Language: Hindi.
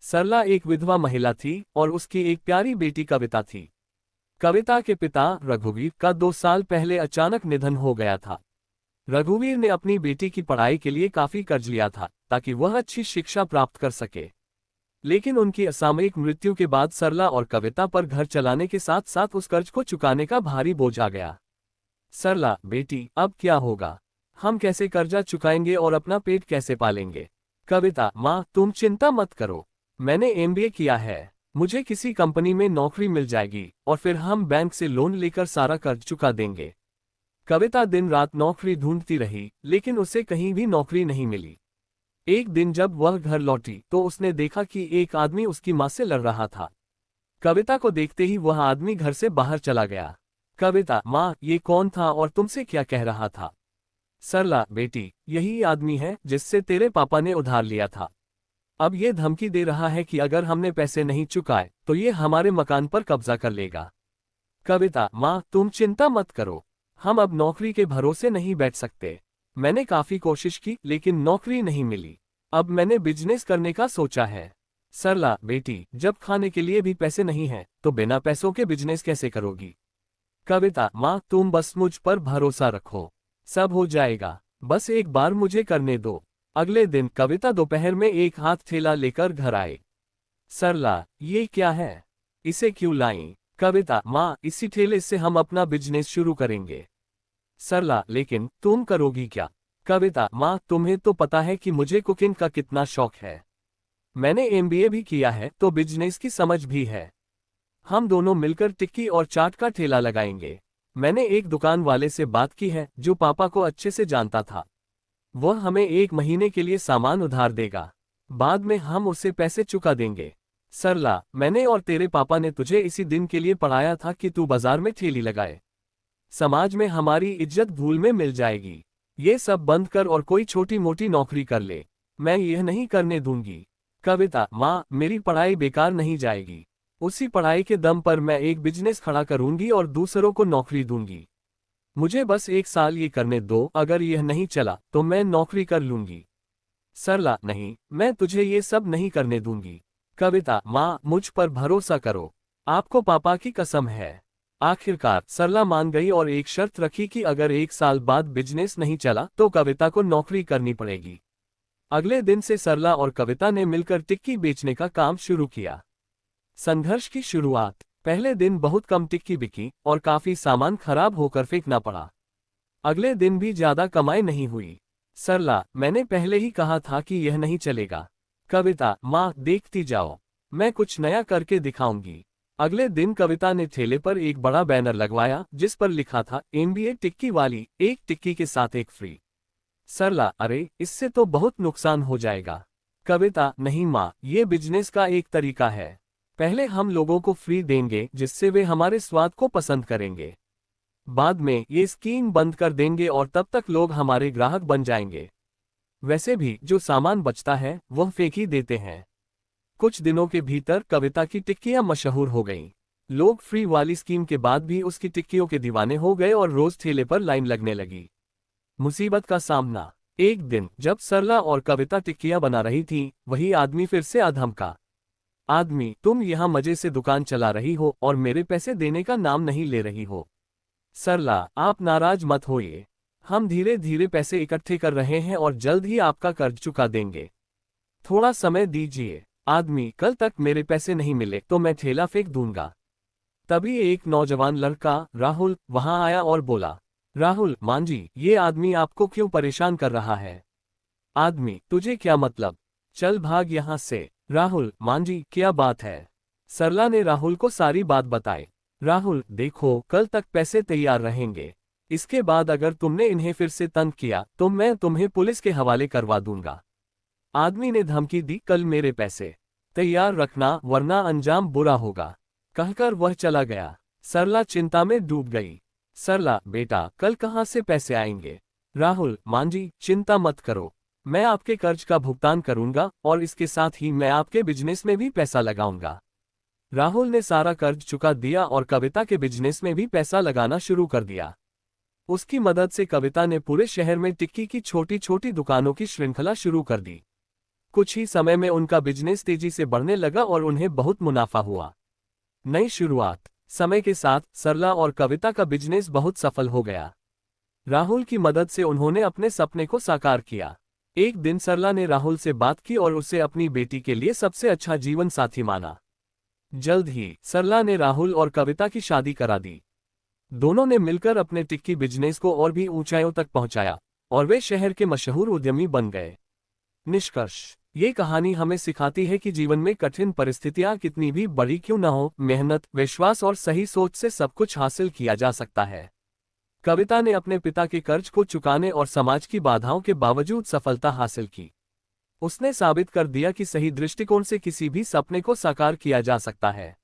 सरला एक विधवा महिला थी और उसकी एक प्यारी बेटी कविता थी। कविता के पिता रघुवीर का 2 साल पहले अचानक निधन हो गया था। रघुवीर ने अपनी बेटी की पढ़ाई के लिए काफी कर्ज लिया था ताकि वह अच्छी शिक्षा प्राप्त कर सके। लेकिन उनकी असामयिक मृत्यु के बाद सरला और कविता पर घर चलाने के साथ साथ उस कर्ज को चुकाने का भारी बोझ आ गया। सरला, बेटी, अब क्या होगा? हम कैसे कर्जा चुकाएंगे और अपना पेट कैसे पालेंगे? कविता, माँ, तुम चिंता मत करो। मैंने एमबीए किया है। मुझे किसी कंपनी में नौकरी मिल जाएगी और फिर हम बैंक से लोन लेकर सारा कर्ज चुका देंगे। कविता दिन रात नौकरी ढूंढती रही, लेकिन उसे कहीं भी नौकरी नहीं मिली। एक दिन जब वह घर लौटी तो उसने देखा कि एक आदमी उसकी मां से लड़ रहा था। कविता को देखते ही वह आदमी घर से बाहर चला गया। कविता, माँ, ये कौन था और तुमसे क्या कह रहा था? सरला, बेटी, यही आदमी है जिससे तेरे पापा ने उधार लिया था। अब ये धमकी दे रहा है कि अगर हमने पैसे नहीं चुकाए तो ये हमारे मकान पर कब्जा कर लेगा। कविता, माँ, तुम चिंता मत करो। हम अब नौकरी के भरोसे नहीं बैठ सकते। मैंने काफी कोशिश की लेकिन नौकरी नहीं मिली। अब मैंने बिजनेस करने का सोचा है। सरला, बेटी, जब खाने के लिए भी पैसे नहीं हैं तो बिना पैसों के बिजनेस कैसे करोगी? कविता, माँ, तुम बस मुझ पर भरोसा रखो। सब हो जाएगा। बस एक बार मुझे करने दो। अगले दिन कविता दोपहर में एक हाथ ठेला लेकर घर आए। सरला, ये क्या है? इसे क्यों लाई? कविता, माँ, इसी ठेले से हम अपना बिजनेस शुरू करेंगे। सरला, लेकिन तुम करोगी क्या? कविता, माँ, तुम्हें तो पता है कि मुझे कुकिंग का कितना शौक है। मैंने एमबीए भी किया है तो बिजनेस की समझ भी है। हम दोनों मिलकर टिक्की और चाट का ठेला लगाएंगे। मैंने एक दुकान वाले से बात की है जो पापा को अच्छे से जानता था। वह हमें 1 महीने के लिए सामान उधार देगा। बाद में हम उसे पैसे चुका देंगे। सरला, मैंने और तेरे पापा ने तुझे इसी दिन के लिए पढ़ाया था कि तू बाजार में ठेली लगाए। समाज में हमारी इज्जत धूल में मिल जाएगी। ये सब बंद कर और कोई छोटी मोटी नौकरी कर ले। मैं यह नहीं करने दूंगी। कविता, माँ, मेरी पढ़ाई बेकार नहीं जाएगी। उसी पढ़ाई के दम पर मैं एक बिजनेस खड़ा करूंगी और दूसरों को नौकरी दूंगी। मुझे बस 1 साल ये करने दो, अगर यह नहीं चला तो मैं नौकरी कर लूंगी। सरला, नहीं, मैं तुझे ये सब नहीं करने दूंगी। कविता, माँ, मुझ पर भरोसा करो। आपको पापा की कसम है। आखिरकार सरला मान गई और एक शर्त रखी कि अगर 1 साल बाद बिजनेस नहीं चला तो कविता को नौकरी करनी पड़ेगी। अगले दिन से सरला और कविता ने मिलकर टिक्की बेचने का काम शुरू किया। संघर्ष की शुरुआत। पहले दिन बहुत कम टिक्की बिकी और काफी सामान खराब होकर फेंकना पड़ा। अगले दिन भी ज्यादा कमाई नहीं हुई। सरला, मैंने पहले ही कहा था कि यह नहीं चलेगा। कविता, माँ, देखती जाओ, मैं कुछ नया करके दिखाऊंगी। अगले दिन कविता ने ठेले पर एक बड़ा बैनर लगवाया जिस पर लिखा था, एमबीए टिक्की वाली, एक टिक्की के साथ एक फ्री। सरला, अरे, इससे तो बहुत नुकसान हो जाएगा। कविता, नहीं माँ, ये बिजनेस का एक तरीका है। पहले हम लोगों को फ्री देंगे जिससे वे हमारे स्वाद को पसंद करेंगे। बाद में ये स्कीम बंद कर देंगे और तब तक लोग हमारे ग्राहक बन जाएंगे। वैसे भी जो सामान बचता है वह फेंक ही देते हैं। कुछ दिनों के भीतर कविता की टिक्कियां मशहूर हो गईं। लोग फ्री वाली स्कीम के बाद भी उसकी टिक्कियों के दीवाने हो गए और रोज ठेले पर लाइन लगने लगी। मुसीबत का सामना। एक दिन जब सरला और कविता टिक्कियां बना रही थीं, वही आदमी फिर से धमका। आदमी, तुम यहाँ मजे से दुकान चला रही हो और मेरे पैसे देने का नाम नहीं ले रही हो। सरला, आप नाराज मत होइए। हम धीरे धीरे पैसे इकट्ठे कर रहे हैं और जल्द ही आपका कर्ज चुका देंगे। थोड़ा समय दीजिए। आदमी, कल तक मेरे पैसे नहीं मिले तो मैं ठेला फेंक दूंगा। तभी एक नौजवान लड़का राहुल वहां आया और बोला, राहुल मांझी, ये आदमी आपको क्यों परेशान कर रहा है? आदमी, तुझे क्या मतलब? चल भाग यहाँ से। राहुल, मांझी, क्या बात है? सरला ने राहुल को सारी बात बताई। राहुल, देखो, कल तक पैसे तैयार रहेंगे। इसके बाद अगर तुमने इन्हें फिर से तंग किया तो मैं तुम्हें पुलिस के हवाले करवा दूंगा। आदमी ने धमकी दी, कल मेरे पैसे तैयार रखना वरना अंजाम बुरा होगा। कहकर वह चला गया। सरला चिंता में डूब गई। सरला, बेटा, कल कहाँ से पैसे आएंगे? राहुल, मांझी, चिंता मत करो, मैं आपके कर्ज का भुगतान करूंगा और इसके साथ ही मैं आपके बिजनेस में भी पैसा लगाऊंगा। राहुल ने सारा कर्ज चुका दिया और कविता के बिजनेस में भी पैसा लगाना शुरू कर दिया। उसकी मदद से कविता ने पूरे शहर में टिक्की की छोटी छोटी दुकानों की श्रृंखला शुरू कर दी। कुछ ही समय में उनका बिजनेस तेजी से बढ़ने लगा और उन्हें बहुत मुनाफा हुआ। नई शुरुआत। समय के साथ सरला और कविता का बिजनेस बहुत सफल हो गया। राहुल की मदद से उन्होंने अपने सपने को साकार किया। एक दिन सरला ने राहुल से बात की और उसे अपनी बेटी के लिए सबसे अच्छा जीवन साथी माना। जल्द ही सरला ने राहुल और कविता की शादी करा दी। दोनों ने मिलकर अपने टिक्की बिजनेस को और भी ऊंचाइयों तक पहुंचाया और वे शहर के मशहूर उद्यमी बन गए। निष्कर्ष। ये कहानी हमें सिखाती है कि जीवन में कठिन परिस्थितियां कितनी भी बड़ी क्यों न हो, मेहनत, विश्वास और सही सोच से सब कुछ हासिल किया जा सकता है। कविता ने अपने पिता के कर्ज को चुकाने और समाज की बाधाओं के बावजूद सफलता हासिल की। उसने साबित कर दिया कि सही दृष्टिकोण से किसी भी सपने को साकार किया जा सकता है।